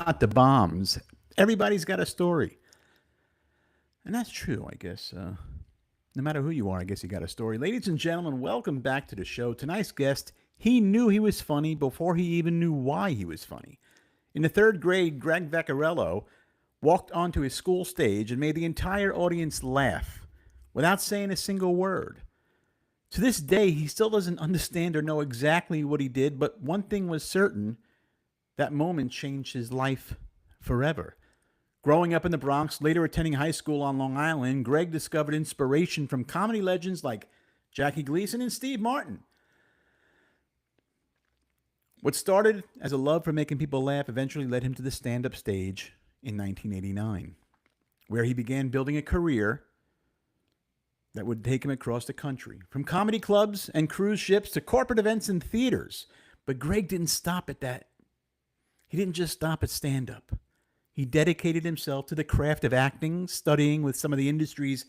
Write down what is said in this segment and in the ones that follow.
Not the bombs. Everybody's got a story. And that's true, I guess. No matter who you are, I guess you got a story. Ladies and gentlemen, welcome back to the show. Tonight's guest, he knew he was funny before he even knew why he was funny. In the third grade, Greg Vaccarello walked onto his school stage and made the entire audience laugh without saying a single word. To this day, he still doesn't understand or know exactly what he did, but one thing was certain: that moment changed his life forever. Growing up in the Bronx, later attending high school on Long Island, Greg discovered inspiration from comedy legends like Jackie Gleason and Steve Martin. What started as a love for making people laugh eventually led him to the stand up stage in 1989, where he began building a career that would take him across the country, from comedy clubs and cruise ships to corporate events and theaters. But Greg didn't stop at that. He didn't just stop at stand up. He dedicated himself to the craft of acting, studying with some of the industry's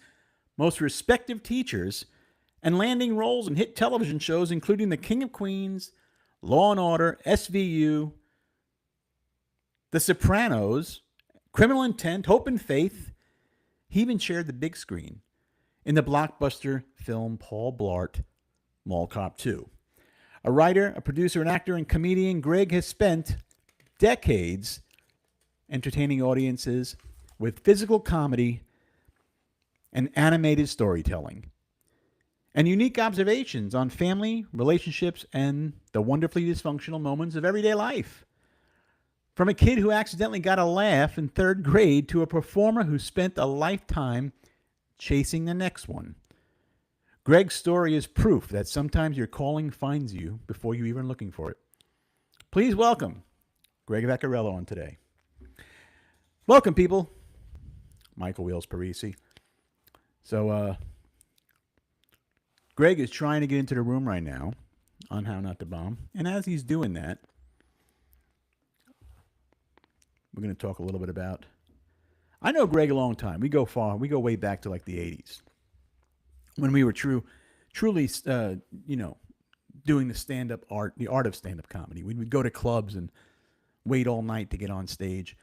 most respected teachers, and landing roles in hit television shows including The King of Queens, Law and Order, SVU, The Sopranos, Criminal Intent, Hope and Faith. He even shared the big screen in the blockbuster film Paul Blart, Mall Cop 2. A writer, a producer, an actor, and comedian, Greg has spent decades entertaining audiences with physical comedy and animated storytelling, and unique observations on family, relationships, and the wonderfully dysfunctional moments of everyday life. From a kid who accidentally got a laugh in third grade to a performer who spent a lifetime chasing the next one. Greg's story is proof that sometimes your calling finds you before you're even looking for it. Please welcome Greg Vaccarello on today. Welcome, people. Michael Wheels Parisi. So, Greg is trying to get into the room right now on How Not to Bomb. And as he's doing that, we're going to talk a little bit about. I know Greg a long time. We go far. We go way back to like the 80s when we were truly, doing the stand-up art, the art of stand-up comedy. We would go to clubs and wait all night to get on stage.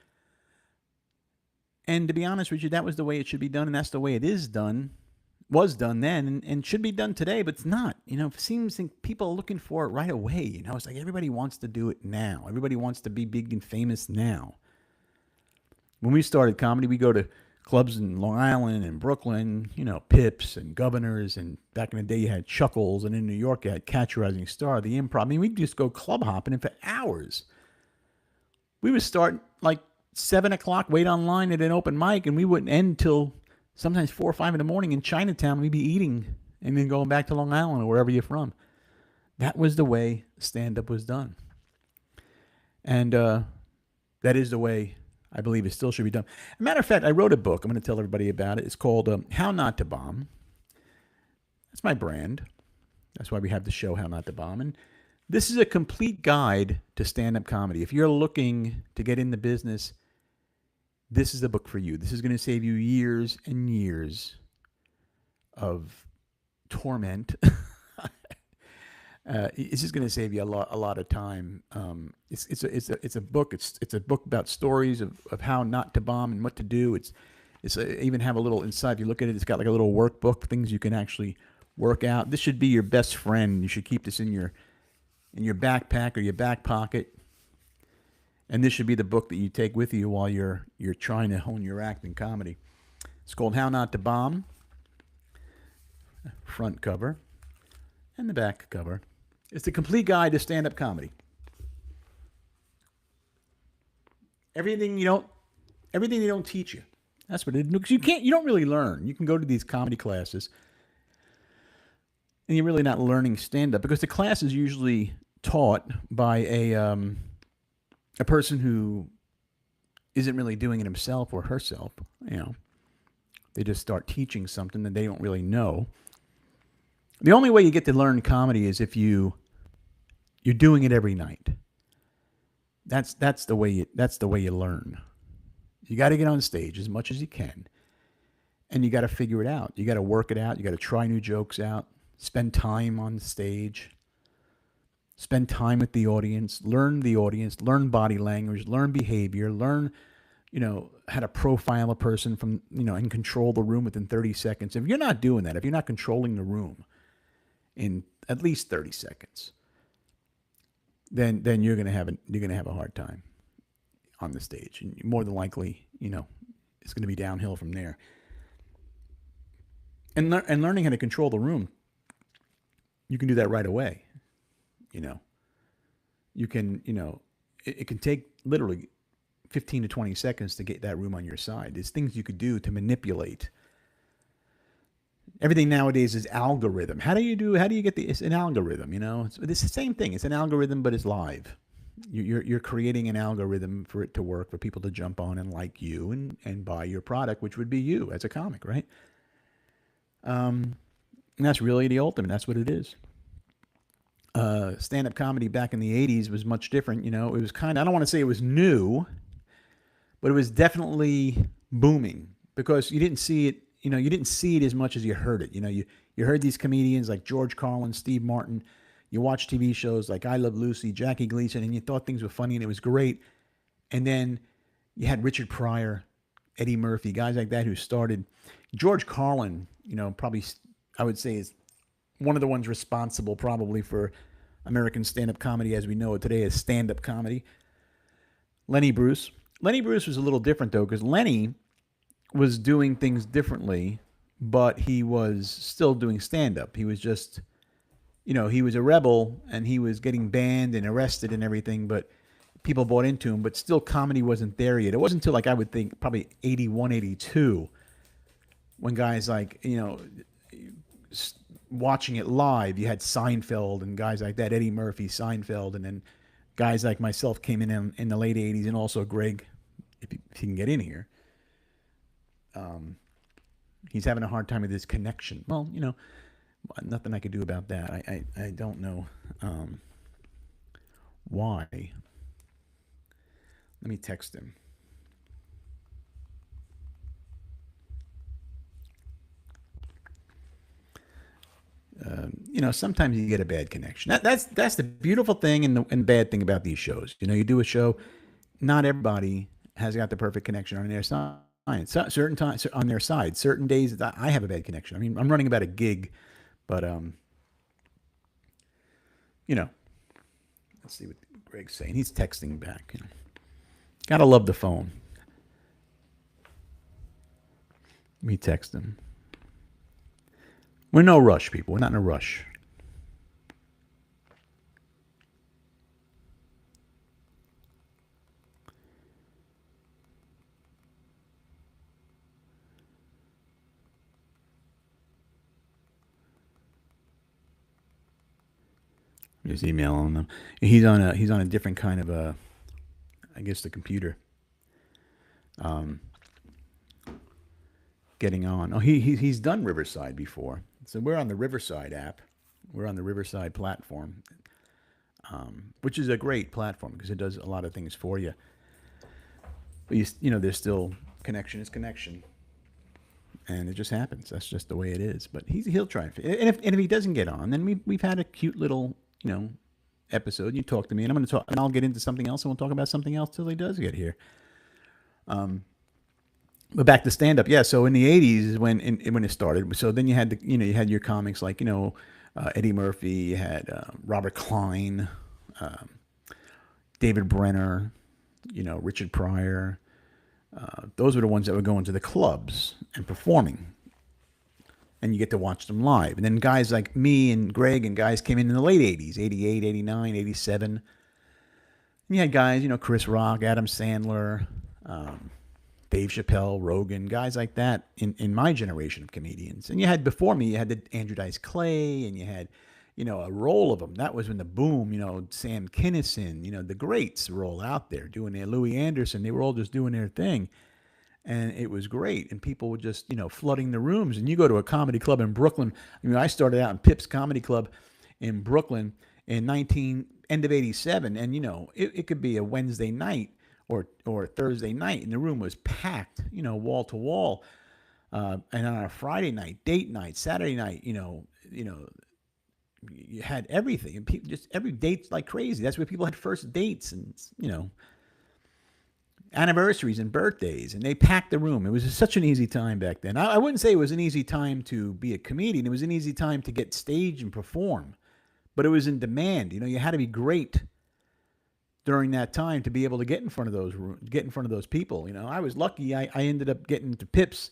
And to be honest with you, that was the way it should be done, and that's the way it is done, was done then, and should be done today, but it's not. It seems like people are looking for it right away. It's like everybody wants to do it now. Everybody wants to be big and famous now. When we started comedy, we go to clubs in Long Island and Brooklyn, Pips and Governors, and back in the day you had Chuckles, and in New York you had Catch a Rising Star, the Improv. I mean, we'd just go club hopping and for hours. We would start like 7 o'clock, wait online at an open mic, and we wouldn't end till sometimes 4 or 5 in the morning in Chinatown. We'd be eating and then going back to Long Island or wherever you're from. That was the way stand-up was done. And that is the way I believe it still should be done. As a matter of fact, I wrote a book. I'm going to tell everybody about it. It's called How Not to Bomb. That's my brand. That's why we have the show How Not to Bomb. And this is a complete guide to stand-up comedy. If you're looking to get in the business, this is the book for you. This is going to save you years and years of torment. It's just going to save you a lot of time. It's a book. It's a book about stories of how not to bomb and what to do. It's even have a little inside. If you look at it, it's got like a little workbook, things you can actually work out. This should be your best friend. You should keep this in your backpack or your back pocket. And this should be the book that you take with you while you're trying to hone your act in comedy. It's called How Not to Bomb. Front cover and the back cover. It's the complete guide to stand-up comedy. Everything they don't teach you. That's what it is. Because you don't really learn. You can go to these comedy classes and you're really not learning stand-up because the class is usually taught by a person who isn't really doing it himself or herself. They just start teaching something that they don't really know. The only way you get to learn comedy is if you're doing it every night. That's the way you learn. You got to get on stage as much as you can, and you got to figure it out. You got to work it out. You got to try new jokes out. Spend time on the stage. Spend time with the audience, learn body language, learn behavior, learn, how to profile a person from, and control the room within 30 seconds. If you're not doing that, if you're not controlling the room in at least 30 seconds, then you're gonna have a hard time on the stage, and more than likely, it's gonna be downhill from there. And learning how to control the room, you can do that right away. You know, you can, it can take literally 15 to 20 seconds to get that room on your side. There's things you could do to manipulate. Everything nowadays is algorithm. How do you get it's an algorithm, it's the same thing. It's an algorithm, but it's live. You're creating an algorithm for it to work, for people to jump on and like you and buy your product, which would be you as a comic, right? And that's really the ultimate. That's what it is. Stand-up comedy back in the 80s was much different. It was I don't want to say it was new, but it was definitely booming because you didn't see it. You didn't see it as much as you heard it. You heard these comedians like George Carlin, Steve Martin. You watched TV shows like I Love Lucy, Jackie Gleason, and you thought things were funny and it was great. And then you had Richard Pryor, Eddie Murphy, guys like that who started. George Carlin, probably I would say is one of the ones responsible probably for American stand-up comedy as we know it today as stand-up comedy. Lenny Bruce. Lenny Bruce was a little different though because Lenny was doing things differently, but he was still doing stand-up. He was just, he was a rebel and he was getting banned and arrested and everything, but people bought into him, but still comedy wasn't there yet. It wasn't until I would think probably 81, 82 when guys like, watching it live, you had Seinfeld and guys like that, Eddie Murphy, Seinfeld, and then guys like myself came in the late 80s, and also Greg, if he can get in here. He's having a hard time with his connection. Well, nothing I could do about that. I don't know why. Let me text him. Sometimes you get a bad connection. That's the beautiful thing and the bad thing about these shows. You do a show, not everybody has got the perfect connection on their side. Certain times on their side, certain days I have a bad connection. I mean, I'm running about a gig, but let's see what Greg's saying. He's texting back. Gotta love the phone. Let me text him. We're in no rush, people. We're not in a rush. Just emailing them. He's on a different kind of I guess the computer. Getting on. Oh, he's done Riverside before. So we're on the Riverside app. We're on the Riverside platform, which is a great platform because it does a lot of things for you. But there's still connection is connection, and it just happens. That's just the way it is. But he'll try. And if he doesn't get on, then we've had a cute little episode. You talk to me, and I'm going to talk, and I'll get into something else, and we'll talk about something else till he does get here. But back to stand up, yeah. So in the '80s is when it started. So then you had you had your comics like Eddie Murphy, you had Robert Klein, David Brenner, Richard Pryor. Those were the ones that were going to the clubs and performing, and you get to watch them live. And then guys like me and Greg and guys came in the late '80s, '88, '89, '87. And you had guys, Chris Rock, Adam Sandler. Dave Chappelle, Rogan, guys like that in my generation of comedians. And you had before me, you had the Andrew Dice Clay, and you had, a roll of them. That was when the boom, Sam Kinison, the greats were all out there doing their Louis Anderson. They were all just doing their thing. And it was great. And people were just, flooding the rooms. And you go to a comedy club in Brooklyn. I started out in Pips Comedy Club in Brooklyn in end of '87. And, it could be a Wednesday night or Thursday night, and the room was packed, wall to wall. And on a Friday night, date night, Saturday night, you had everything, and people just every date's like crazy. That's where people had first dates and anniversaries and birthdays, and they packed the room. It was such an easy time back then. I wouldn't say it was an easy time to be a comedian. It was an easy time to get stage and perform, but it was in demand. You had to be great during that time to be able to get in front of those people. I was lucky. I ended up getting to Pips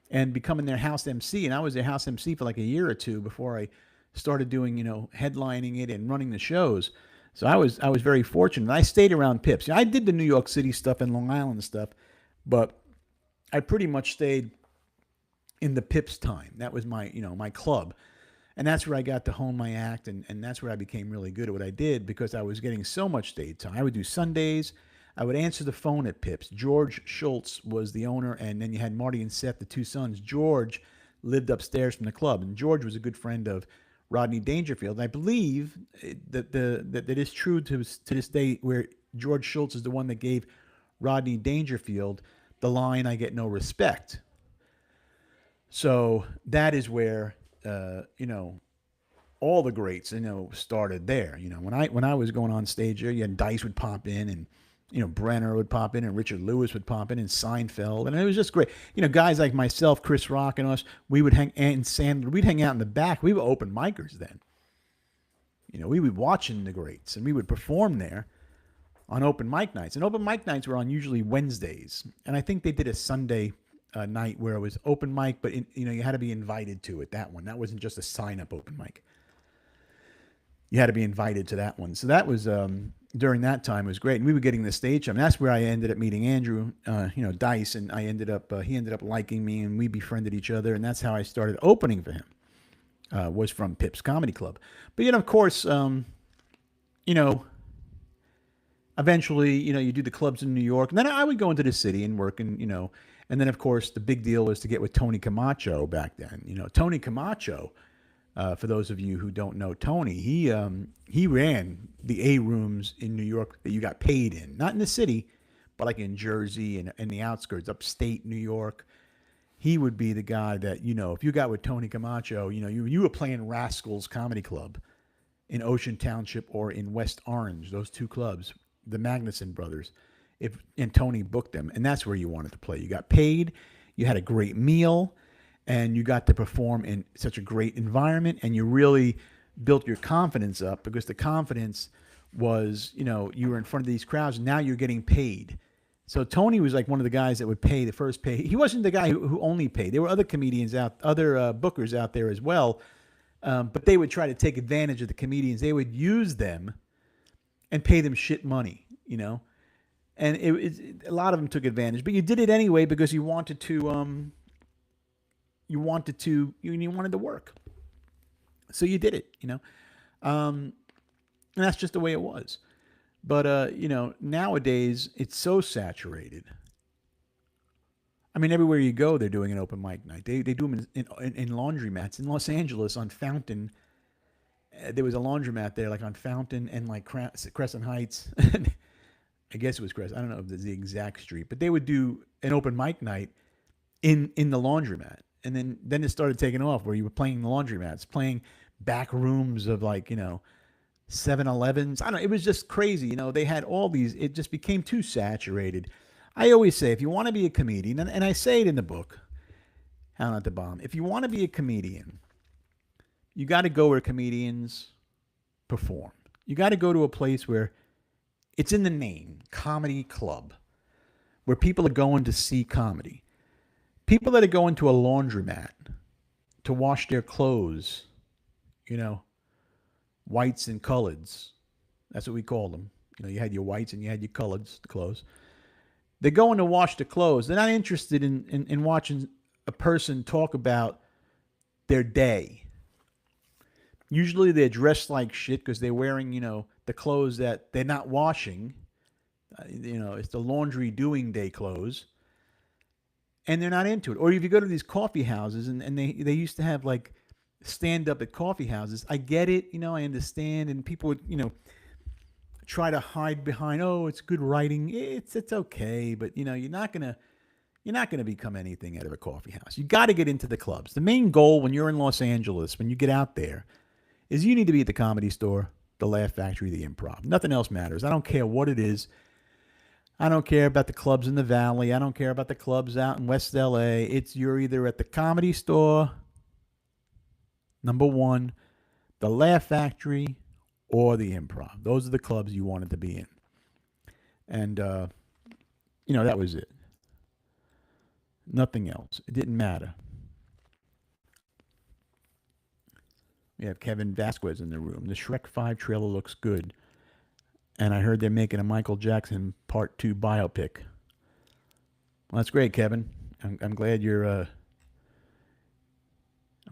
and becoming their house MC, and I was their house MC for like a year or two before I started doing headlining it and running the shows. So I was very fortunate. I stayed around Pips. I did the New York City stuff and Long Island stuff, but I pretty much stayed in the Pips time. That was my club. And that's where I got to hone my act, and that's where I became really good at what I did because I was getting so much stage time. I would do Sundays. I would answer the phone at Pips. George Schultz was the owner, and then you had Marty and Seth, the two sons. George lived upstairs from the club, and George was a good friend of Rodney Dangerfield. And I believe that that is true to this day, where George Schultz is the one that gave Rodney Dangerfield the line, "I get no respect." So that is where all the greats started there. When I was going on stage there, you had Dice would pop in, and Brenner would pop in, and Richard Lewis would pop in, and Seinfeld, and it was just great. Guys like myself, Chris Rock, and us, we would and Sandler, we'd hang out in the back. We were open micers then. We would watching the greats, and we would perform there on open mic nights. And open mic nights were on usually Wednesdays, and I think they did a Sunday night where it was open mic, but you had to be invited to it. That wasn't just a sign up open mic. You had to be invited to that one. So that was during that time, it was great, and we were getting the stage time. And that's where I ended up meeting Andrew, Dice, and he ended up liking me, and we befriended each other, and that's how I started opening for him. Was from Pips Comedy Club, but of course, eventually, you do the clubs in New York, and then I would go into the city and work, and then of course the big deal was to get with Tony Camacho back then. Tony Camacho. For those of you who don't know Tony, he ran the A rooms in New York that you got paid in, not in the city, but like in Jersey and in the outskirts, upstate New York. He would be the guy that if you got with Tony Camacho, you were playing Rascals Comedy Club in Ocean Township or in West Orange, those two clubs, the Magnuson brothers. And Tony booked them, and that's where you wanted to play. You got paid, you had a great meal, and you got to perform in such a great environment, and you really built your confidence up because the confidence was, you were in front of these crowds, and now you're getting paid. So Tony was like one of the guys that would pay the first pay. He wasn't the guy who only paid. There were other comedians other bookers out there as well, but they would try to take advantage of the comedians. They would use them and pay them shit money, and a lot of them took advantage. But you did it anyway because you wanted to. You wanted to work, so you did it, and that's just the way it was. But nowadays it's so saturated. I mean, everywhere you go, they're doing an open mic night. They do them in laundromats in Los Angeles on Fountain. There was a laundromat there, like on Fountain and like Crescent Heights. I guess it was Crescent. I don't know if it's the exact street, but they would do an open mic night in the laundromat. And then it started taking off where you were playing the laundromats, playing back rooms of 7-Elevens. I don't know. It was just crazy. They had all these. It just became too saturated. I always say, if you want to be a comedian, and I say it in the book, How Not to Bomb, if you want to be a comedian, you got to go where comedians perform. You got to go to a place where it's in the name, comedy club, where people are going to see comedy. People that are going to a laundromat to wash their clothes, whites and coloreds. That's what we call them. You had your whites and you had your coloreds, the clothes. They're going to wash the clothes. They're not interested in watching a person talk about their day. Usually they're dressed like shit because they're wearing, the clothes that they're not washing. It's the laundry doing day clothes. And they're not into it. Or if you go to these coffee houses, and they used to have like stand up at coffee houses. I get it, I understand, and people would, try to hide behind, oh, it's good writing. It's okay, but you're not gonna become anything out of a coffee house. You got to get into the clubs. The main goal when you're in Los Angeles, when you get out there, is you need to be at the Comedy Store, the Laugh Factory, the Improv. Nothing else matters. I don't care what it is. I don't care about the clubs in the Valley. I don't care about the clubs out in West LA. You're either at the Comedy Store, number one, the Laugh Factory, or the Improv. Those are the clubs you wanted to be in. And, that was it. Nothing else. It didn't matter. We have Kevin Vasquez in the room. The Shrek 5 trailer looks good. And I heard they're making a Michael Jackson Part 2 biopic. Well, that's great, Kevin. I'm glad you're... I'm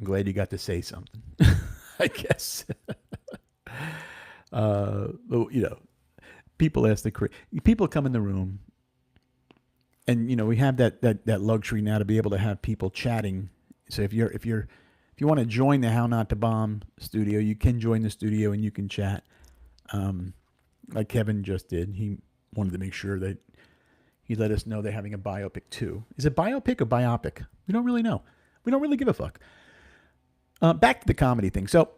glad you got to say something. I guess. People ask people come in the room, and we have that luxury now to be able to have people chatting. So if you want to join the How Not to Bomb studio, you can join the studio and you can chat. Like Kevin just did. He wanted to make sure that he let us know they're having a biopic too. Is it biopic or biopic? We don't really know. We don't really give a fuck. Back to the comedy thing. So,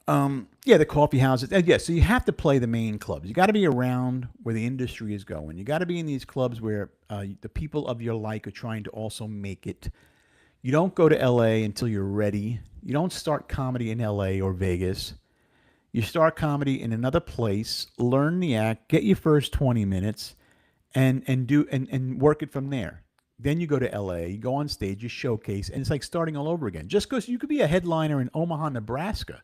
the coffee houses. So you have to play the main clubs. You got to be around where the industry is going. You got to be in these clubs where the people of your like are trying to also make it. You don't go to LA until you're ready. You don't start comedy in LA or Vegas. You start comedy in another place, learn the act, get your first 20 minutes, and work it from there. Then you go to LA, you go on stage, you showcase, and it's like starting all over again. Just because you could be a headliner in Omaha, Nebraska.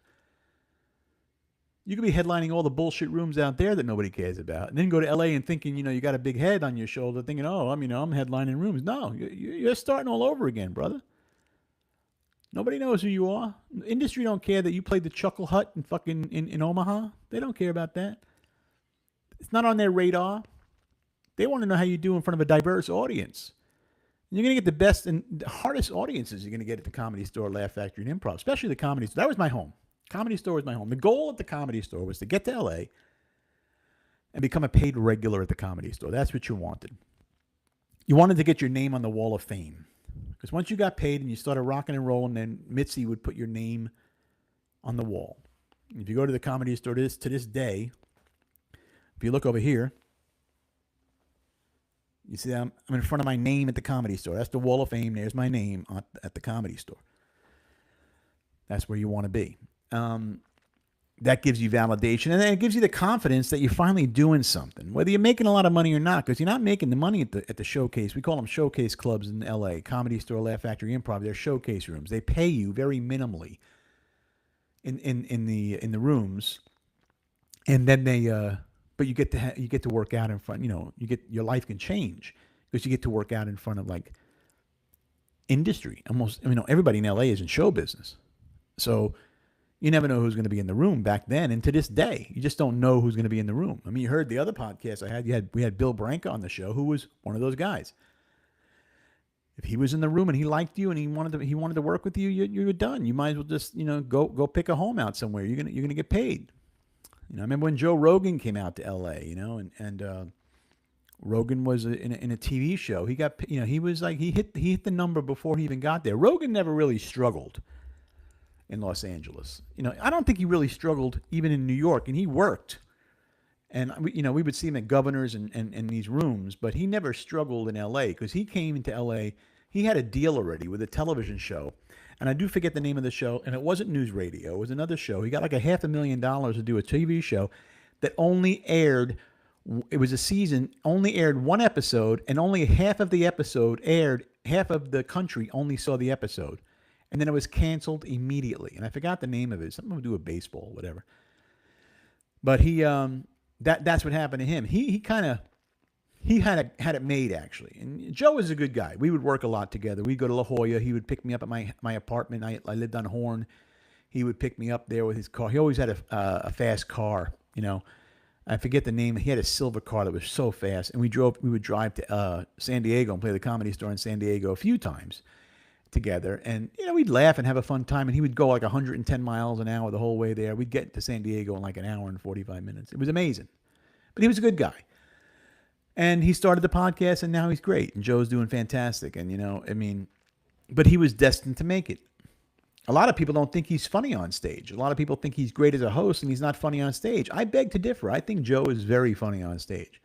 You could be headlining all the bullshit rooms out there that nobody cares about. And then go to LA and thinking, you got a big head on your shoulder, thinking, I'm headlining rooms. No, you're starting all over again, brother. Nobody knows who you are. The industry don't care that you played the Chuckle Hut in fucking in Omaha. They don't care about that. It's not on their radar. They want to know how you do in front of a diverse audience. And you're going to get the best and the hardest audiences you're going to get at the Comedy Store, Laugh Factory, and Improv, especially the Comedy Store. That was my home. Comedy Store was my home. The goal at the Comedy Store was to get to LA and become a paid regular at the Comedy Store. That's what you wanted. You wanted to get your name on the Wall of Fame. Because once you got paid and you started rocking and rolling, then Mitzi would put your name on the wall. If you go to the Comedy Store to this day, if you look over here, you see I'm in front of my name at the Comedy Store. That's the Wall of Fame. There's my name at the Comedy Store. That's where you want to be. That gives you validation, and then it gives you the confidence that you're finally doing something, whether you're making a lot of money or not, because you're not making the money at the showcase. We call them showcase clubs in LA, Comedy Store, Laugh Factory, Improv. They're showcase rooms. They pay you very minimally in the rooms, and then but you get to work out in front. Your life can change because you get to work out in front of like industry. Almost, everybody in LA is in show business, so. You never know who's going to be in the room back then, and to this day, you just don't know who's going to be in the room. You heard the other podcast I had. We had Bill Branca on the show, who was one of those guys. If he was in the room and he liked you and he wanted to work with you, you're done. You might as well just go pick a home out somewhere. You're gonna get paid. I remember when Joe Rogan came out to L.A. And Rogan was in a TV show. He got he was like he hit the number before he even got there. Rogan never really struggled in Los Angeles. I don't think he really struggled even in New York, and he worked. And we would see him at Governors and these rooms, but he never struggled in LA because he came into LA. He had a deal already with a television show, and I do forget the name of the show, and it wasn't news radio. It was another show. He got like $500,000 to do a TV show that only aired. It was a season, only aired one episode, and only half of the episode aired. Half of the country only saw the episode. And then it was canceled immediately. And I forgot the name of it. Something to do with baseball, whatever. But he, that's what happened to him. He had it made, actually. And Joe is a good guy. We would work a lot together. We'd go to La Jolla. He would pick me up at my apartment. I lived on Horn. He would pick me up there with his car. He always had a fast car, I forget the name. He had a silver car that was so fast. And we would drive to San Diego and play the Comedy Store in San Diego a few times together, and we'd laugh and have a fun time, and he would go like 110 miles an hour the whole way there. We'd get to San Diego in like an hour and 45 minutes. It was amazing. But he was a good guy, and he started the podcast, and now he's great, and Joe's doing fantastic. And but he was destined to make it. A lot of people don't think he's funny on stage. A lot of people think he's great as a host and he's not funny on stage. I beg to differ. I think Joe is very funny on stage.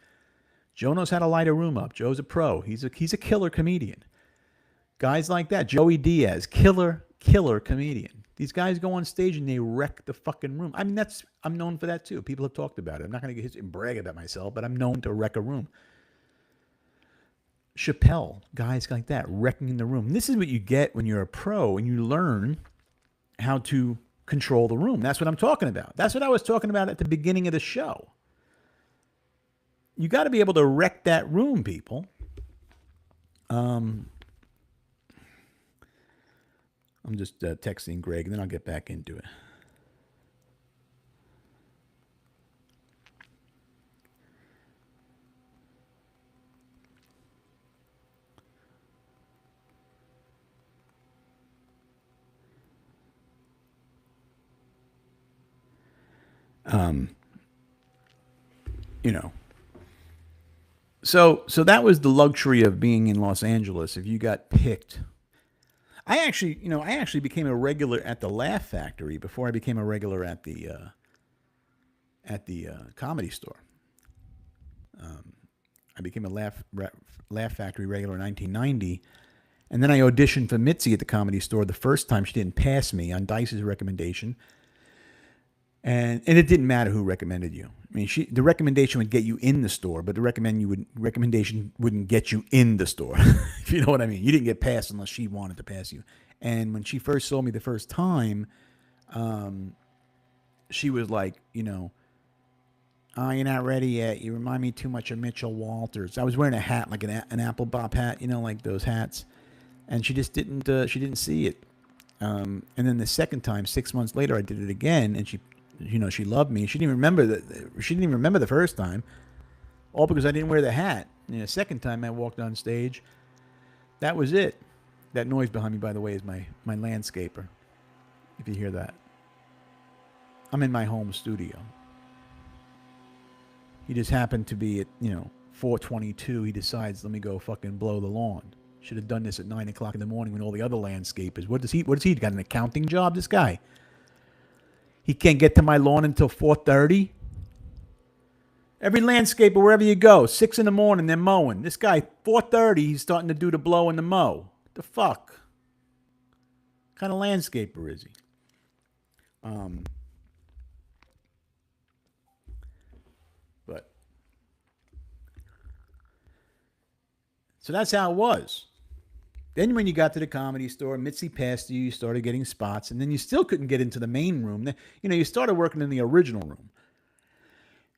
Joe knows how to light a room up. Joe's a pro. He's a killer comedian. Guys like that, Joey Diaz, killer comedian. These guys go on stage and they wreck the fucking room. I mean, I'm known for that too. People have talked about it. I'm not going to get and brag about myself, but I'm known to wreck a room. Chappelle, guys like that, wrecking the room. This is what you get when you're a pro and you learn how to control the room. That's what I'm talking about. That's what I was talking about at the beginning of the show. You got to be able to wreck that room, people. I'm just texting Greg, and then I'll get back into it. You know. So that was the luxury of being in Los Angeles. If you got picked, I actually became a regular at the Laugh Factory before I became a regular at the Comedy Store. I became a Laugh Factory regular in 1990, and then I auditioned for Mitzi at the Comedy Store the first time. She didn't pass me on Dice's recommendation. And it didn't matter who recommended you. I mean, the recommendation would get you in the store, but the recommendation wouldn't get you in the store. If you know what I mean. You didn't get passed unless she wanted to pass you. And when she first saw me the first time, she was like, oh, you're not ready yet. You remind me too much of Mitchell Walters. I was wearing a hat, like an Apple Bop hat, like those hats. And she just didn't see it. And then the second time, 6 months later, I did it again, and she loved me. She didn't even remember the first time, all because I didn't wear the hat. And the second time I walked on stage, that was it. That noise behind me, by the way, is my landscaper. If you hear that, I'm in my home studio. He just happened to be at 4:22. He decides, let me go fucking blow the lawn. Should have done this at 9 o'clock in the morning when all the other landscapers. What does he got an accounting job? This guy. He can't get to my lawn until 4:30. Every landscaper, wherever you go, 6 in the morning, they're mowing. This guy, 4:30, he's starting to do the blow and the mow. The fuck? What kind of landscaper is he? But so that's how it was. Then when you got to the Comedy Store, Mitzi passed you, you started getting spots, and then you still couldn't get into the main room. You started working in the original room.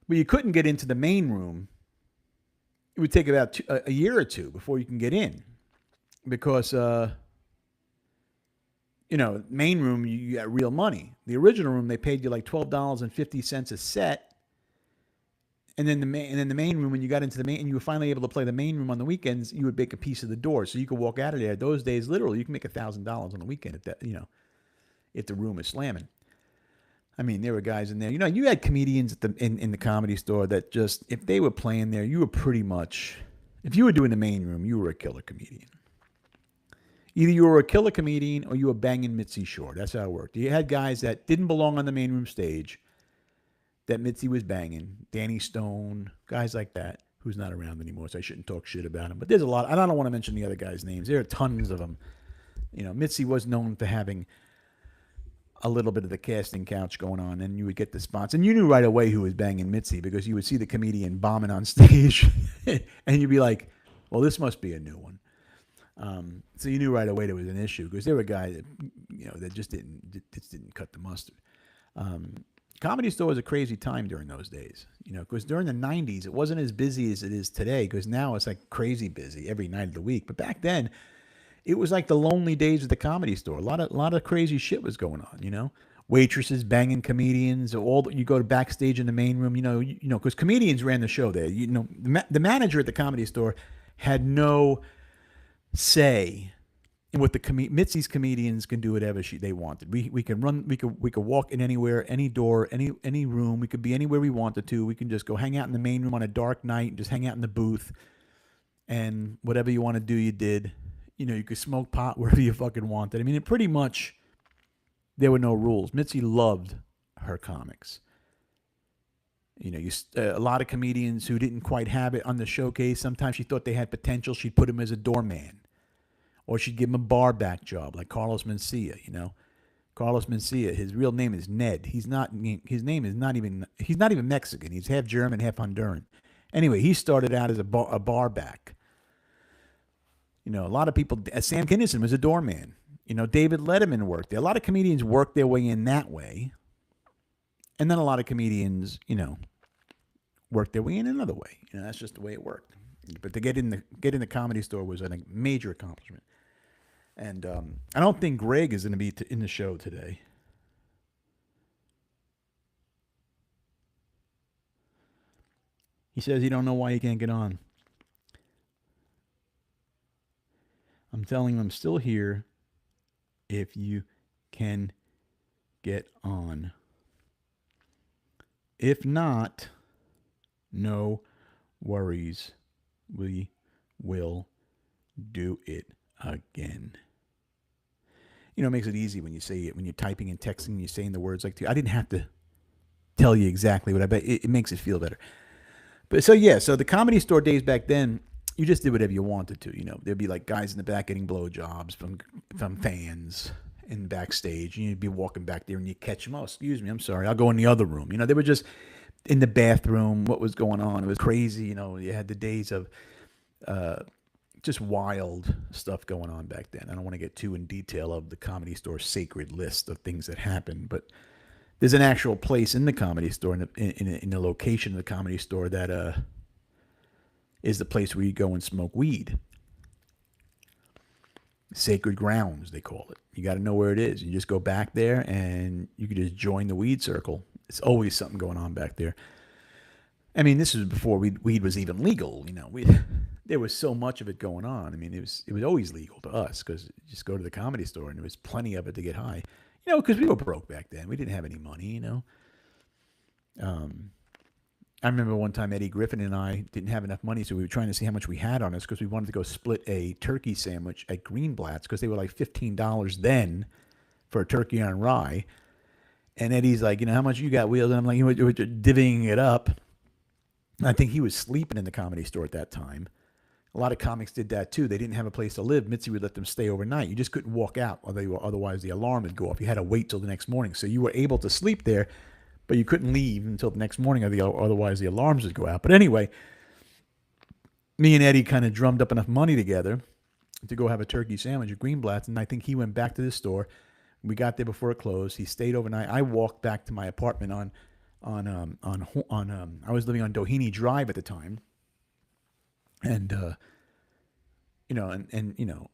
But you couldn't get into the main room. It would take about a year or two before you can get in. Because, main room, you got real money. The original room, they paid you like $12.50 a set. And then the main room, when you got into the main, and you were finally able to play the main room on the weekends, you would make a piece of the door, so you could walk out of there. Those days, literally, you can make $1,000 on the weekend if that, if the room is slamming. I mean, there were guys in there. You had comedians in the Comedy Store that just, if they were playing there, you were pretty much, if you were doing the main room, you were a killer comedian. Either you were a killer comedian or you were banging Mitzi Shore. That's how it worked. You had guys that didn't belong on the main room stage that Mitzi was banging, Danny Stone, guys like that, who's not around anymore, so I shouldn't talk shit about him. But there's a lot. I don't want to mention the other guys' names. There are tons of them. Mitzi was known for having a little bit of the casting couch going on, and you would get the spots. And you knew right away who was banging Mitzi because you would see the comedian bombing on stage, and you'd be like, well, this must be a new one. So you knew right away there was an issue because there were guys that, that just didn't cut the mustard. Comedy Store was a crazy time during those days, because during the 90s, it wasn't as busy as it is today, because now it's like crazy busy every night of the week. But back then, it was like the lonely days of the Comedy Store. A lot of crazy shit was going on, waitresses banging comedians, you go to backstage in the main room, because comedians ran the show there. The manager at the Comedy Store had no say in what Mitzi's comedians can do whatever they wanted. We can run, we could walk in anywhere, any door, any room. We could be anywhere we wanted to. We can just go hang out in the main room on a dark night and just hang out in the booth. And whatever you want to do, you did. You could smoke pot wherever you fucking wanted. I mean, it pretty much There were no rules. Mitzi loved her comics. You know, a lot of comedians who didn't quite have it on the showcase, sometimes she thought they had potential. She'd put him as a doorman, or she'd give him a bar back job, like Carlos Mencia. You know, Carlos Mencia. His real name is Ned. He's not. His name is not even. He's not even Mexican. He's half German, half Honduran. Anyway, he started out as a bar back. You know, a lot of people. Sam Kinison was a doorman. You know, David Letterman worked there. A lot of comedians worked their way in that way. And then a lot of comedians, you know, worked their way in another way. You know, that's just the way it worked. But to get in the Comedy Store was a major accomplishment. And I don't think Greg is going to be in the show today. He says he don't know why he can't get on. I'm telling him I'm still here if you can get on. If not, no worries. We will do it again. You know, it makes it easy when you say it, when you're typing and texting and you're saying the words like, I didn't have to tell you exactly what I bet. It makes it feel better. But so, yeah, so the Comedy Store days back then, you just did whatever you wanted to. You know, there'd be like guys in the back getting blowjobs from fans in backstage, and you'd be walking back there and you catch them. Oh, excuse me, I'm sorry, I'll go in the other room. You know, they were just in the bathroom. What was going on? It was crazy. You know, you had the days of just wild stuff going on back then. I don't want to get too in detail of the Comedy Store sacred list of things that happened, but there's an actual place in the Comedy Store, in the location of the Comedy Store that is the place where you go and smoke weed. Sacred grounds, they call it. You got to know where it is. You just go back there and you can just join the weed circle. It's always something going on back there. I mean, this was before weed was even legal. You know, there was so much of it going on. I mean, it was always legal to us because you just go to the Comedy Store and there was plenty of it to get high. You know, because we were broke back then. We didn't have any money, you know. I remember one time Eddie Griffin and I didn't have enough money, so we were trying to see how much we had on us because we wanted to go split a turkey sandwich at Greenblatt's because they were like $15 then for a turkey on rye. And Eddie's like, you know, how much you got, Wheels? And I'm like, we're divvying it up. And I think he was sleeping in the Comedy Store at that time. A lot of comics did that too. They didn't have a place to live. Mitzi would let them stay overnight. You just couldn't walk out, or otherwise the alarm would go off. You had to wait till the next morning. So you were able to sleep there, but you couldn't leave until the next morning, or otherwise the alarms would go out. But anyway, me and Eddie kind of drummed up enough money together to go have a turkey sandwich at Greenblatt's, and I think he went back to the store. We got there before it closed. He stayed overnight. I walked back to my apartment on I was living on Doheny Drive at the time, and you know,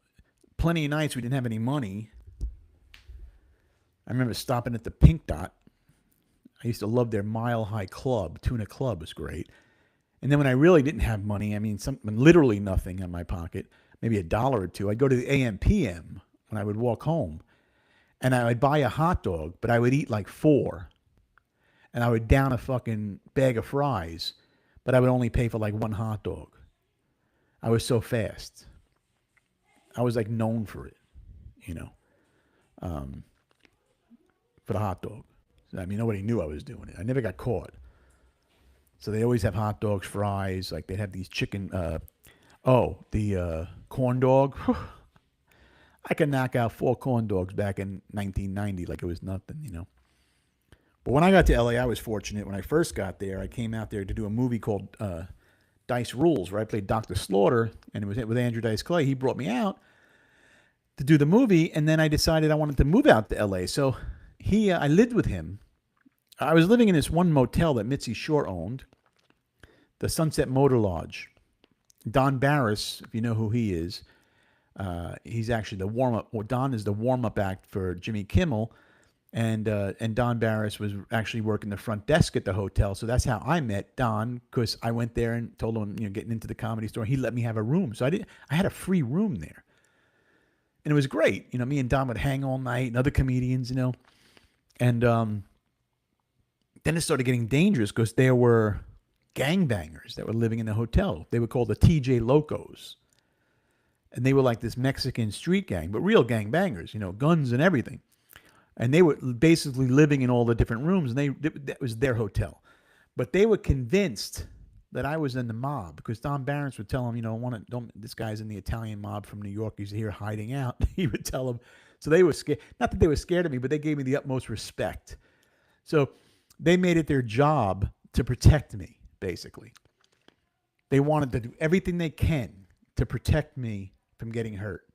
plenty of nights we didn't have any money. I remember stopping at the Pink Dot. I used to love their Mile High Club. Tuna Club was great. And then when I really didn't have money, I mean, literally nothing in my pocket, maybe $1 or $2, I'd go to the AM/PM when I would walk home. And I would buy a hot dog, but I would eat like 4. And I would down a fucking bag of fries, but I would only pay for like 1 hot dog. I was so fast. I was like known for it, you know, for the hot dog. I mean, nobody knew I was doing it. I never got caught. So they always have hot dogs, fries. Like they'd have these chicken. The corn dog. I could knock out 4 corn dogs back in 1990 like it was nothing, you know. But when I got to LA, I was fortunate. When I first got there, I came out there to do a movie called Dice Rules, where I played Dr. Slaughter, and it was with Andrew Dice Clay. He brought me out to do the movie, and then I decided I wanted to move out to LA. So I lived with him. I was living in this one motel that Mitzi Shore owned, the Sunset Motor Lodge. Don Barris, if you know who he is, he's actually the warm-up. Well, Don is the warm-up act for Jimmy Kimmel, and Don Barris was actually working the front desk at the hotel. So that's how I met Don, because I went there and told him, you know, getting into the Comedy Store. He let me have a room, so I had a free room there, and it was great. You know, me and Don would hang all night, and other comedians, you know, and then it started getting dangerous because there were gangbangers that were living in the hotel. They were called the TJ Locos. And they were like this Mexican street gang, but real gangbangers, you know, guns and everything. and they were basically living in all the different rooms, and that was their hotel. But they were convinced that I was in the mob because Don Barons would tell them, don't this guy's in the Italian mob from New York. He's here hiding out. He would tell them. So they were scared. Not that they were scared of me, but they gave me the utmost respect. So they made it their job to protect me, basically. They wanted to do everything they can to protect me from getting hurt.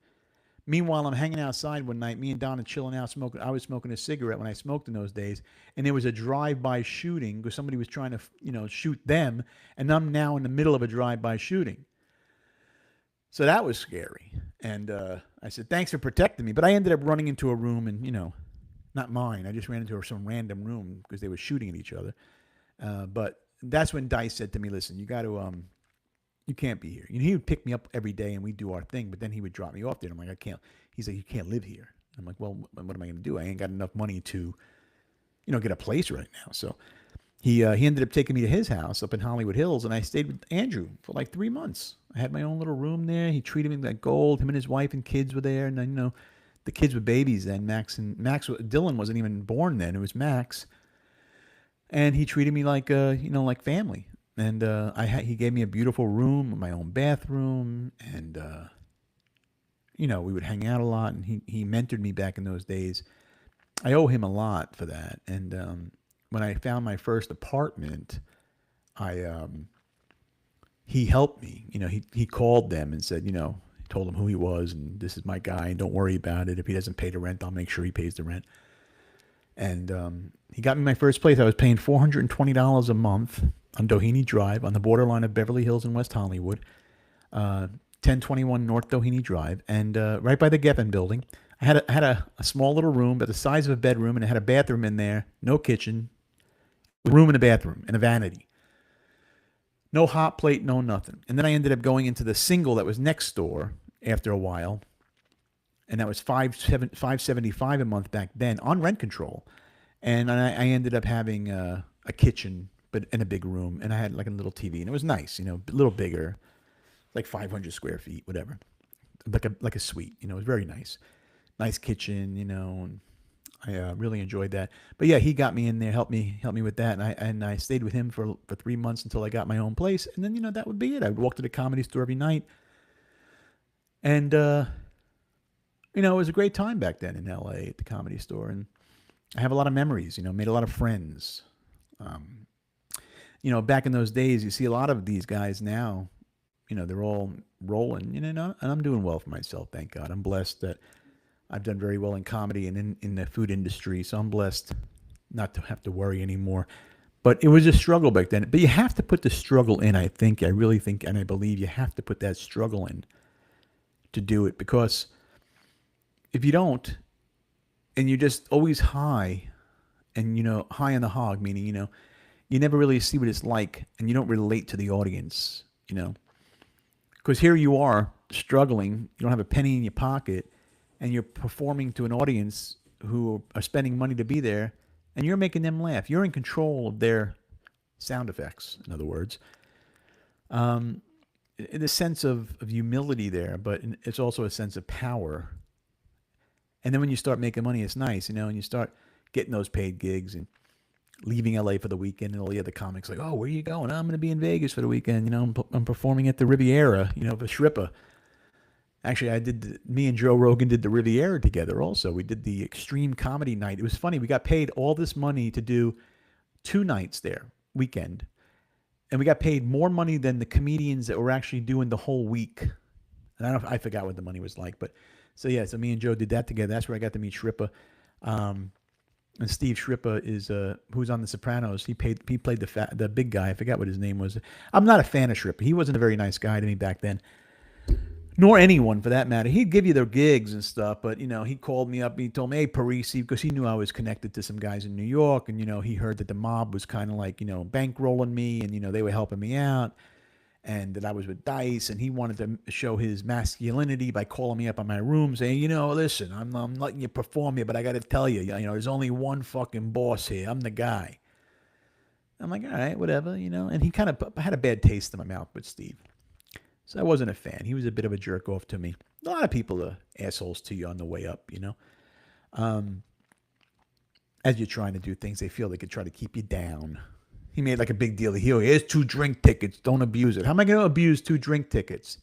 Meanwhile, I'm hanging outside one night. Me and Don are chilling out, smoking. I was smoking a cigarette when I smoked in those days, and there was a drive-by shooting because somebody was trying to, shoot them, and I'm now in the middle of a drive-by shooting. So that was scary. And I said, "Thanks for protecting me," but I ended up running into a room, and not mine. I just ran into some random room because they were shooting at each other. But that's when Dice said to me, "Listen, you got to you can't be here." He would pick me up every day and we'd do our thing, but then he would drop me off there. I'm like, "I can't." He's like, "You can't live here." I'm like, "Well, what am I going to do? I ain't got enough money to, get a place right now." So he ended up taking me to his house up in Hollywood Hills, and I stayed with Andrew for like 3 months. I had my own little room there. He treated me like gold. Him and his wife and kids were there, and then, the kids were babies then. Dylan wasn't even born then. It was Max, and he treated me like like family. And he gave me a beautiful room, my own bathroom, and we would hang out a lot. And he mentored me back in those days. I owe him a lot for that. And when I found my first apartment, he helped me. He called them and said, told them who he was, and this is my guy, and don't worry about it. If he doesn't pay the rent, I'll make sure he pays the rent. And he got me my first place. I was paying $420 a month on Doheny Drive, on the borderline of Beverly Hills and West Hollywood, 1021 North Doheny Drive, and right by the Geffen building. I had a small little room, but the size of a bedroom, and it had a bathroom in there, no kitchen, a room and a bathroom, and a vanity. No hot plate, no nothing. And then I ended up going into the single that was next door after a while, and that was $575 a month back then on rent control. And I ended up having a kitchen, but in a big room, and I had like a little TV, and it was nice, a little bigger, like 500 square feet, whatever, like a suite. It was very nice, nice kitchen, and I really enjoyed that. But yeah, he got me in there, helped me with that, and I stayed with him for 3 months until I got my own place, and then that would be it. I would walk to the Comedy Store every night, and it was a great time back then in LA at the Comedy Store, and I have a lot of memories. Made a lot of friends. Back in those days, you see a lot of these guys now. They're all rolling. And I'm doing well for myself, thank God. I'm blessed that I've done very well in comedy and in the food industry, so I'm blessed not to have to worry anymore. But it was a struggle back then. But you have to put the struggle in, I think. I really think, and I believe you have to put that struggle in to do it, because if you don't, and you're just always high, and high on the hog, meaning you never really see what it's like, and you don't relate to the audience, because here you are struggling, you don't have a penny in your pocket, and you're performing to an audience who are spending money to be there, and you're making them laugh. You're in control of their sound effects, in other words. In a sense of humility there, but it's also a sense of power. And then when you start making money, it's nice, and you start getting those paid gigs and leaving LA for the weekend, and all the other comics like, "Oh, where are you going?" "I'm going to be in Vegas for the weekend. I'm performing at the Riviera, for Shrippa." Actually, me and Joe Rogan did the Riviera together also. We did the Extreme Comedy Night. It was funny. We got paid all this money to do 2 nights there, weekend. And we got paid more money than the comedians that were actually doing the whole week. And I forgot what the money was like. But so me and Joe did that together. That's where I got to meet Shrippa. And Steve Shrippa is who's on The Sopranos. He played the big guy. I forgot what his name was. I'm not a fan of Shrippa. He wasn't a very nice guy to me back then, nor anyone for that matter. He'd give you their gigs and stuff, but he called me up. He told me, "Hey, Parisi," because he knew I was connected to some guys in New York, and he heard that the mob was kind of like bankrolling me, and they were helping me out, and that I was with Dice, and he wanted to show his masculinity by calling me up on my room, saying, "Listen, I'm letting you perform here, but I got to tell you, there's only one fucking boss here. I'm the guy." I'm like, "All right, whatever," And he kind of had a bad taste in my mouth with Steve. So I wasn't a fan. He was a bit of a jerk off to me. A lot of people are assholes to you on the way up, as you're trying to do things, they feel they could try to keep you down. He made like a big deal. Here's 2 drink tickets. Don't abuse it. How am I going to abuse 2 drink tickets?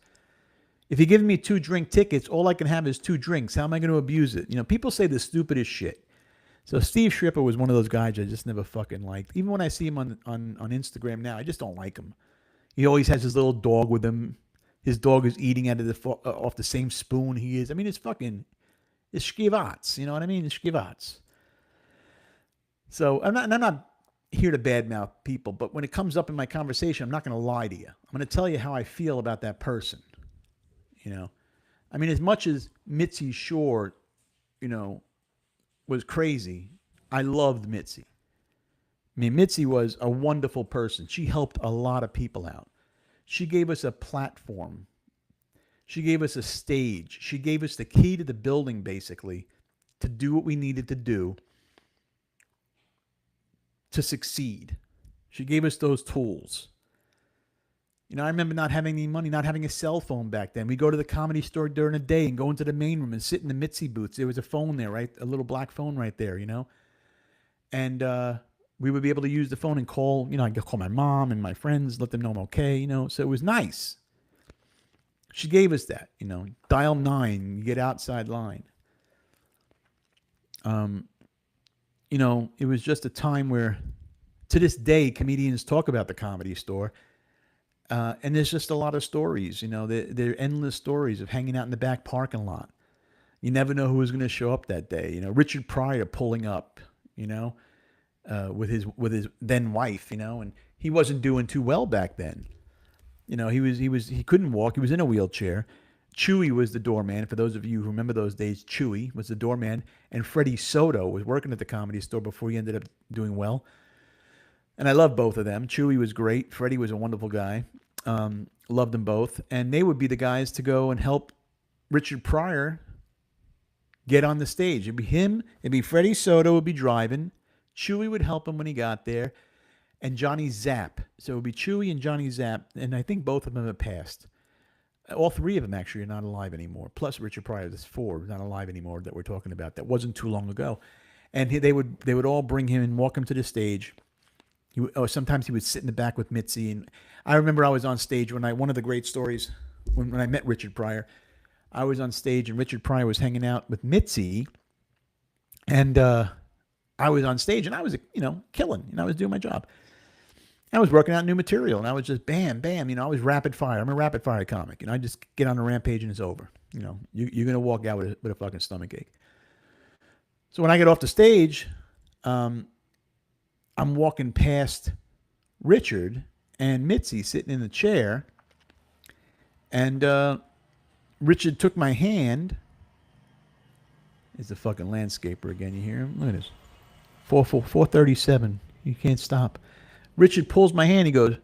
If you're giving me 2 drink tickets, all I can have is 2 drinks. How am I going to abuse it? People say the stupidest shit. So Steve Schripper was one of those guys I just never fucking liked. Even when I see him on Instagram now, I just don't like him. He always has his little dog with him. His dog is eating out of off the same spoon he is. I mean, it's schivats. You know what I mean? It's schivats. So I'm not here to badmouth people, but when it comes up in my conversation, I'm not going to lie to you. I'm going to tell you how I feel about that person. I mean, as much as Mitzi Shore, was crazy, I loved Mitzi. I mean, Mitzi was a wonderful person. She helped a lot of people out. She gave us a platform. She gave us a stage. She gave us the key to the building, basically, to do what we needed to do to succeed. She gave us those tools. I remember not having any money, not having a cell phone back then. We go to the Comedy Store during the day and go into the main room and sit in the Mitzi booths. There was a phone there, right? A little black phone right there, And we would be able to use the phone and call, I'd call my mom and my friends, let them know I'm okay, So it was nice. She gave us that, dial 9, you get outside line. It was just a time where, to this day, comedians talk about the Comedy Store. And there's just a lot of stories, there are endless stories of hanging out in the back parking lot. You never know who was going to show up that day. Richard Pryor pulling up, with his then wife, and he wasn't doing too well back then. He couldn't walk. He was in a wheelchair. Chewy was the doorman. For those of you who remember those days, Chewy was the doorman. And Freddie Soto was working at the Comedy Store before he ended up doing well. And I love both of them. Chewy was great. Freddie was a wonderful guy. Loved them both. And they would be the guys to go and help Richard Pryor get on the stage. It'd be him. It'd be Freddie Soto would be driving. Chewy would help him when he got there. And Johnny Zapp. So it would be Chewy and Johnny Zapp. And I think both of them have passed. All 3 of them actually are not alive anymore. Plus Richard Pryor. There's 4 not alive anymore that we're talking about. That wasn't too long ago. And they would all bring him and walk him to the stage. Sometimes he would sit in the back with Mitzi. And I remember I was on stage one of the great stories when I met Richard Pryor. I was on stage and Richard Pryor was hanging out with Mitzi. And I was on stage and I was, killing. I was doing my job. I was working out new material and I was just bam, bam. I was rapid fire. I'm a rapid fire comic. I just get on a rampage and it's over. You're going to walk out with a fucking stomach ache. So when I get off the stage, I'm walking past Richard and Mitzi sitting in the chair. And Richard took my hand. It's the fucking landscaper again. You hear him? Look at this. 437. You can't stop. Richard pulls my hand. He goes,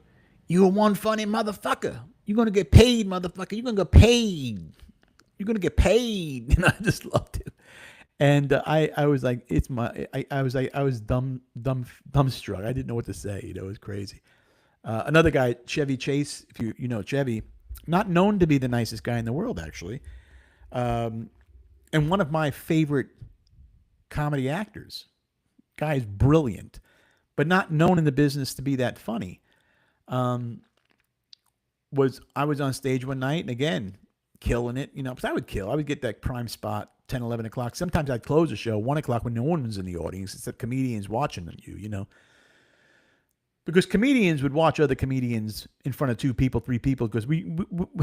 "You are one funny motherfucker. You're going to get paid, motherfucker. You're going to get paid. You're going to get paid." And I just loved it. And I was like, I was dumbstruck. I didn't know what to say. It was crazy. Another guy, Chevy Chase, if you know Chevy, not known to be the nicest guy in the world, actually. And one of my favorite comedy actors. Guy's brilliant, but not known in the business to be that funny. I was on stage one night and again, killing it, because I would get that prime spot, 10, 11 o'clock. Sometimes I'd close the show 1 o'clock when no one was in the audience, except comedians watching you, because comedians would watch other comedians in front of 2 people, 3 people, because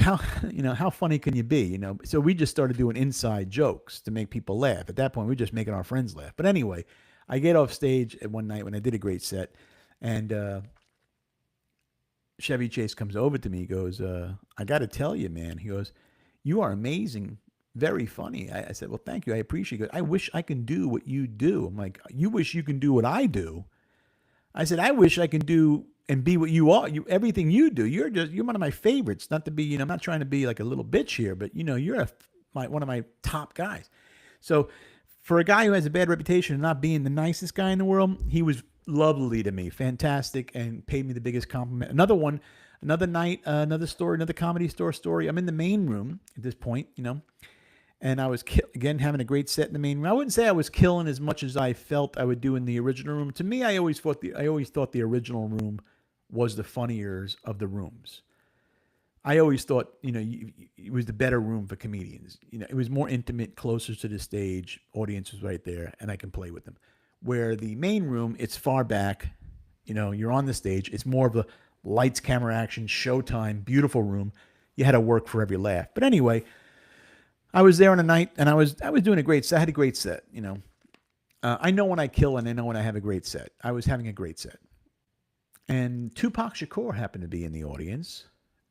how funny can you be, So we just started doing inside jokes to make people laugh. At that point, we were just making our friends laugh. But anyway, I get off stage at one night when I did a great set, and Chevy Chase comes over to me. He goes, "I got to tell you, man." He goes, "You are amazing, very funny." I said, "Well, thank you. I appreciate it." "I wish I can do what you do." I'm like, "You wish you can do what I do?" I said, "I wish I can do and be what you are. Everything you do. You're one of my favorites. Not to be, I'm not trying to be like a little bitch here, but you're one of my top guys." So, for a guy who has a bad reputation of not being the nicest guy in the world, he was lovely to me, fantastic, and paid me the biggest compliment. Another night, another story, another Comedy Store story. I'm in the main room at this point, And I was again having a great set in the main room. I wouldn't say I was killing as much as I felt I would do in the original room. To me, I always thought the original room was the funnier of the rooms. I always thought, it was the better room for comedians. It was more intimate, closer to the stage. Audience was right there, and I can play with them. Where the main room, it's far back. You're on the stage. It's more of a lights, camera, action, showtime, beautiful room. You had to work for every laugh. But anyway, I was there on a night, and I was doing a great set. I had a great set. I know when I kill, and I know when I have a great set. I was having a great set, and Tupac Shakur happened to be in the audience,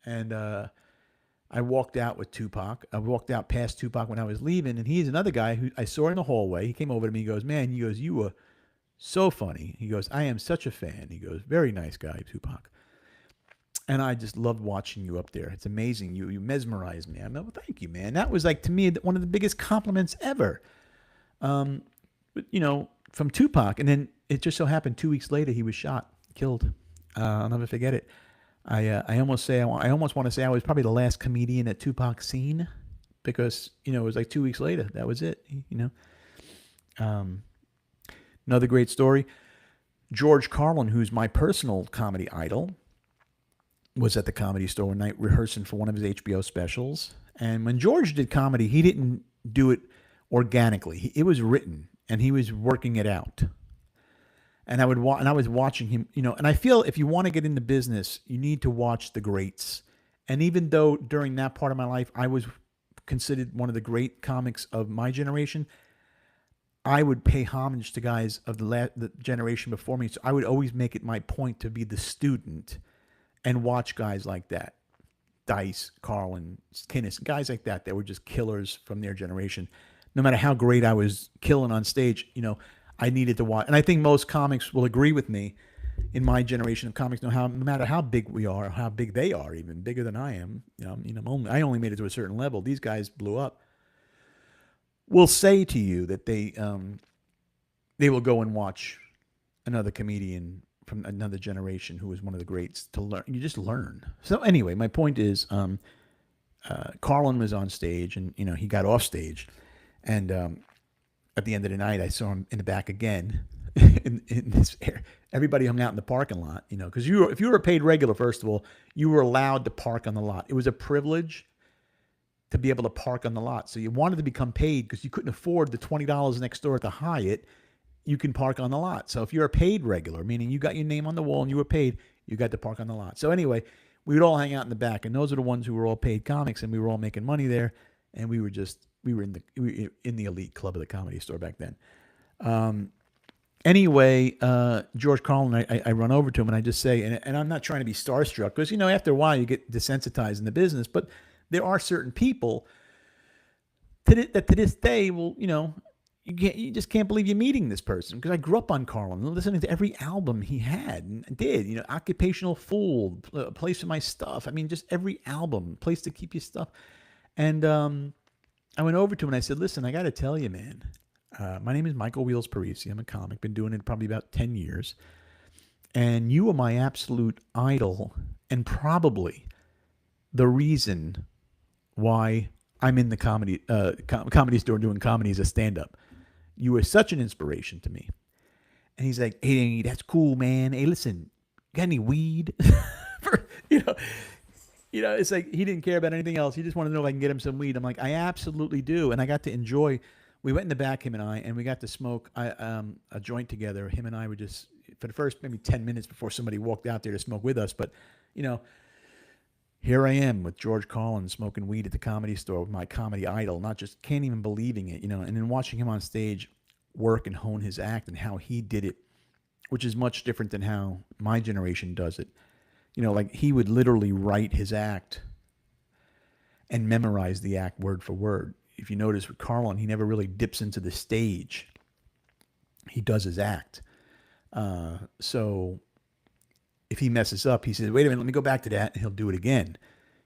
and I walked out with Tupac. I walked out past Tupac when I was leaving, and he's another guy who I saw in the hallway. He came over to me. He goes, "Man," he goes, "you were so funny." He goes, "I am such a fan." He goes, "Very nice guy, Tupac." And I just loved watching you up there. It's amazing. You mesmerized me. I'm like, well, thank you, man. That was like, to me, one of the biggest compliments ever. From Tupac. And then it just so happened 2 weeks later, he was shot, killed. I'll never forget it. I almost want to say I was probably the last comedian at Tupac seen, because, it was like 2 weeks later. That was it, Another great story. George Carlin, who's my personal comedy idol, was at the Comedy Store one night rehearsing for one of his HBO specials. And when George did comedy, he didn't do it organically. It was written, and he was working it out. And I was watching him, and I feel if you want to get into business, you need to watch the greats. And even though during that part of my life, I was considered one of the great comics of my generation, I would pay homage to guys of the generation before me. So I would always make it my point to be the student and watch guys like that. Dice, Carlin, Kinnis, guys like that were just killers from their generation. No matter how great I was killing on stage, I needed to watch. And I think most comics will agree with me in my generation of comics, no matter how big we are, how big they are, even bigger than I am. I only made it to a certain level. These guys blew up. Will say to you that they will go and watch another comedian from another generation who was one of the greats to learn. You just learn. So anyway, my point is, Carlin was on stage, and he got off stage, and at the end of the night, I saw him in the back again. in this area. Everybody hung out in the parking lot, because if you were a paid regular, first of all, you were allowed to park on the lot. It was a privilege to be able to park on the lot. So you wanted to become paid because you couldn't afford the $20 next door at the Hyatt. You can park on the lot. So if you're a paid regular, meaning you got your name on the wall and you were paid, you got to park on the lot. So anyway, we would all hang out in the back, and those are the ones who were all paid comics, and we were all making money there, and we were in the elite club of the Comedy Store back then. Anyway, George Carlin, I run over to him and I just say, and I'm not trying to be starstruck, because after a while you get desensitized in the business, but there are certain people that to this day will, you just can't believe you're meeting this person, because I grew up on Carlin, listening to every album he had and did. Occupational Fool, A Place for My Stuff. I mean, just every album, Place to Keep Your Stuff. And I went over to him and I said, "Listen, I got to tell you, man. My name is Michael Wheels Parisi. I'm a comic. Been doing it probably about 10 years. And you are my absolute idol, and probably the reason why I'm in the comedy store doing comedy as a stand-up. You were such an inspiration to me." And he's like, "Hey, that's cool, man. Hey, listen, got any weed?" It's like he didn't care about anything else. He just wanted to know if I can get him some weed. I'm like, I absolutely do. And I got to enjoy. We went in the back, him and I, and we got to smoke a joint together. Him and I were just, for the first maybe 10 minutes before somebody walked out there to smoke with us. But, here I am with George Carlin smoking weed at the Comedy Store with my comedy idol, can't even believing it, and then watching him on stage work and hone his act and how he did it, which is much different than how my generation does it. Like he would literally write his act and memorize the act word for word. If you notice with Carlin, he never really dips into the stage. He does his act. So if he messes up, he says, "Wait a minute, let me go back to that," and he'll do it again.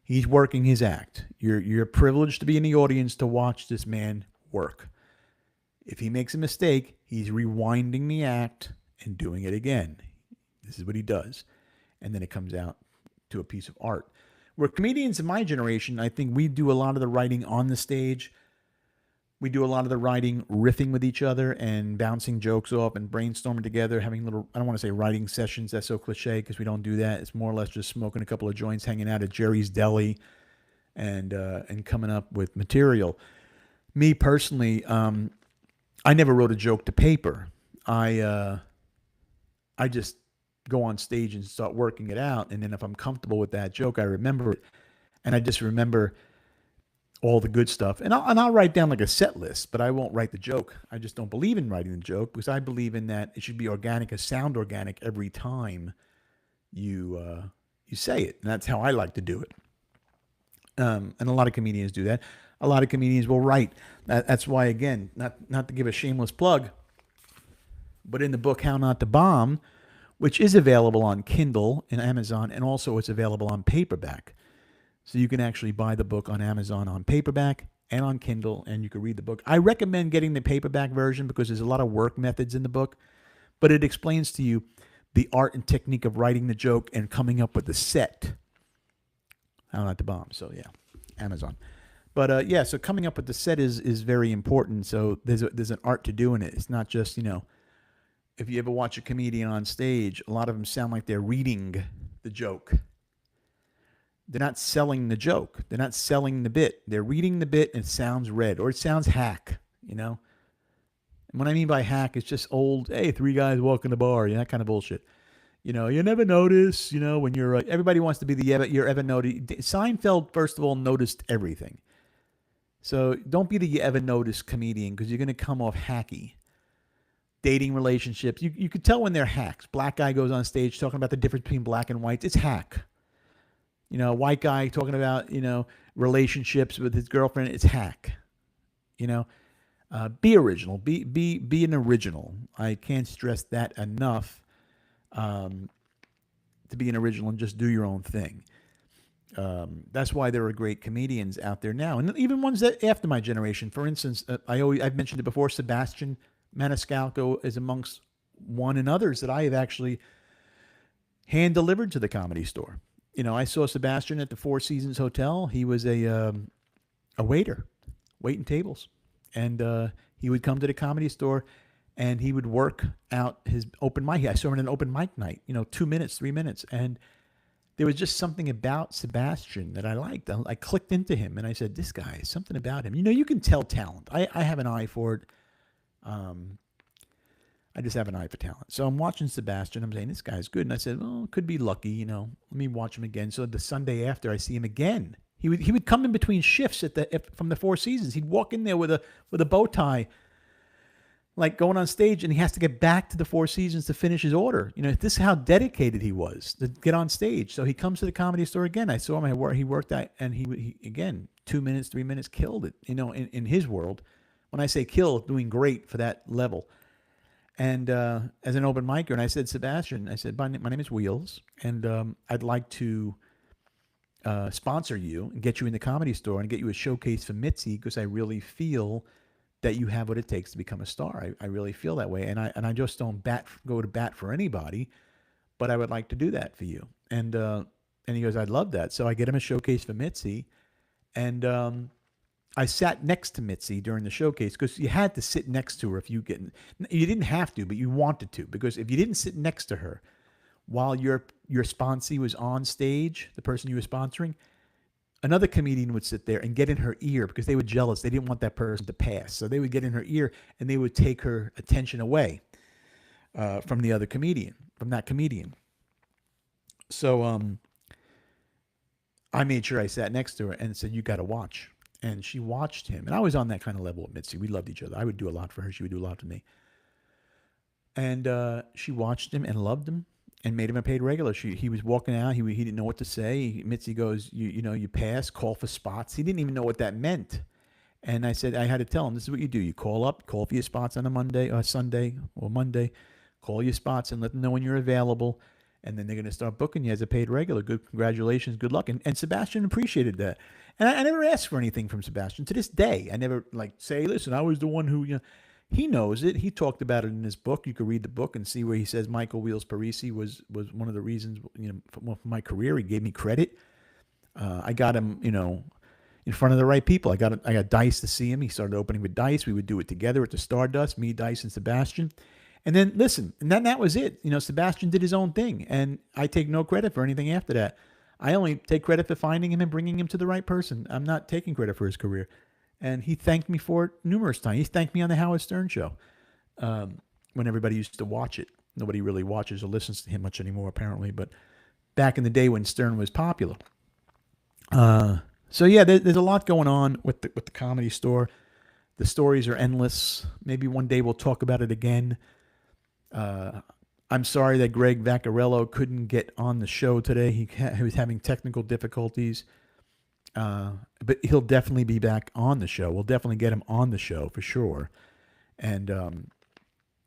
He's working his act. You're privileged to be in the audience to watch this man work. If he makes a mistake, he's rewinding the act and doing it again. This is what he does. And then it comes out to a piece of art. Where comedians in my generation, I think we do a lot of the writing on the stage. We do a lot of the writing, riffing with each other and bouncing jokes off and brainstorming together, having little, I don't want to say writing sessions. That's so cliche because we don't do that. It's more or less just smoking a couple of joints, hanging out at Jerry's Deli and coming up with material. Me personally, I never wrote a joke to paper. I just go on stage and start working it out. And then if I'm comfortable with that joke, I remember it. And I just remember all the good stuff. And I'll write down like a set list, but I won't write the joke. I just don't believe in writing the joke because I believe in that it should be organic, sound organic every time you say it. And that's how I like to do it. And a lot of comedians do that. A lot of comedians will write. That's why, again, not to give a shameless plug, but in the book How Not to Bomb, which is available on Kindle and Amazon, and also it's available on paperback. So you can actually buy the book on Amazon on paperback and on Kindle, and you can read the book. I recommend getting the paperback version because there's a lot of work methods in the book, but it explains to you the art and technique of writing the joke and coming up with the set. How Not to Bomb. So yeah, Amazon. But yeah, so coming up with the set is very important. So there's an art to doing it. It's not just, if you ever watch a comedian on stage, a lot of them sound like they're reading the joke. They're not selling the joke. They're not selling the bit. They're reading the bit and it sounds read or it sounds hack, And what I mean by hack, it's just old, hey, three guys walking the bar, that kind of bullshit. You never notice, when you're, everybody wants to be your ever notice. Seinfeld, first of all, noticed everything. So don't be the ever notice comedian because you're going to come off hacky. Dating relationships, you could tell when they're hacks. Black guy goes on stage talking about the difference between black and white. It's hack. White guy talking about, relationships with his girlfriend. It's hack. Be original. Be an original. I can't stress that enough. To be an original and just do your own thing. That's why there are great comedians out there now, and even ones that after my generation. For instance, I've mentioned it before. Sebastian Maniscalco is amongst one and others that I have actually hand delivered to the Comedy Store. I saw Sebastian at the Four Seasons Hotel. He was a waiter, waiting tables, and he would come to the Comedy Store, and he would work out his open mic. I saw him in an open mic night. 2 minutes, 3 minutes, and there was just something about Sebastian that I liked. I clicked into him, and I said, "This guy, something about him." You can tell talent. I have an eye for it. I just have an eye for talent. So I'm watching Sebastian. I'm saying, this guy's good. And I said, well, could be lucky, let me watch him again. So the Sunday after, I see him again. He would come in between shifts from the Four Seasons. He'd walk in there with a bow tie, like going on stage, and he has to get back to the Four Seasons to finish his order. This is how dedicated he was to get on stage. So he comes to the Comedy Store again. I saw him. He worked out, and he again, 2 minutes, 3 minutes, killed it. In his world, when I say kill, doing great for that level. And as an open micer, and I said, Sebastian, my name is Wheels, and I'd like to sponsor you and get you in the Comedy Store and get you a showcase for Mitzi because I really feel that you have what it takes to become a star. I really feel that way, and I just don't go to bat for anybody, but I would like to do that for you. And he goes, I'd love that. So I get him a showcase for Mitzi, and I sat next to Mitzi during the showcase because you had to sit next to her you didn't have to, but you wanted to, because if you didn't sit next to her while your sponsee was on stage, the person you were sponsoring, another comedian would sit there and get in her ear because they were jealous. They didn't want that person to pass. So they would get in her ear and they would take her attention away from that comedian. So I made sure I sat next to her and said, you got to watch. And she watched him. And I was on that kind of level with Mitzi. We loved each other. I would do a lot for her. She would do a lot for me. And she watched him and loved him and made him a paid regular. He was walking out. He didn't know what to say. Mitzi goes, you pass, call for spots. He didn't even know what that meant. And I said, I had to tell him, this is what you do. You call for your spots on a Monday or Sunday or Monday. Call your spots and let them know when you're available. And then they're going to start booking you as a paid regular. Good, congratulations, good luck. And Sebastian appreciated that. And I never asked for anything from Sebastian. To this day, I never say, listen, I was the one who, he knows it. He talked about it in his book. You could read the book and see where he says Michael Wheels Parisi was one of the reasons, for my career. He gave me credit. I got him, in front of the right people. I got Dice to see him. He started opening with Dice. We would do it together at the Stardust, me, Dice, and Sebastian. And then listen, and then that was it. Sebastian did his own thing, and I take no credit for anything after that. I only take credit for finding him and bringing him to the right person. I'm not taking credit for his career. And he thanked me for it numerous times. He thanked me on the Howard Stern show when everybody used to watch it. Nobody really watches or listens to him much anymore, apparently. But back in the day when Stern was popular. So yeah, there's a lot going on with the Comedy Store. The stories are endless. Maybe one day we'll talk about it again. I'm sorry that Greg Vaccarello couldn't get on the show today. He was having technical difficulties. But he'll definitely be back on the show. We'll definitely get him on the show for sure. And,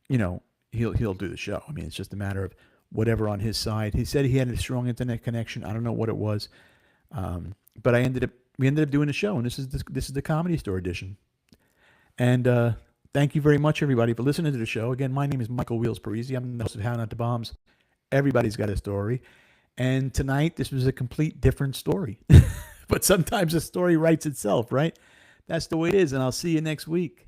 he'll do the show. I mean, it's just a matter of whatever on his side. He said he had a strong internet connection. I don't know what it was. But we ended up doing the show, and this is the Comedy Store edition. And, thank you very much, everybody, for listening to the show. Again, my name is Michael Wheels Parisi. I'm the host of How Not to Bombs. Everybody's got a story. And tonight, this was a complete different story. But sometimes a story writes itself, right? That's the way it is, and I'll see you next week.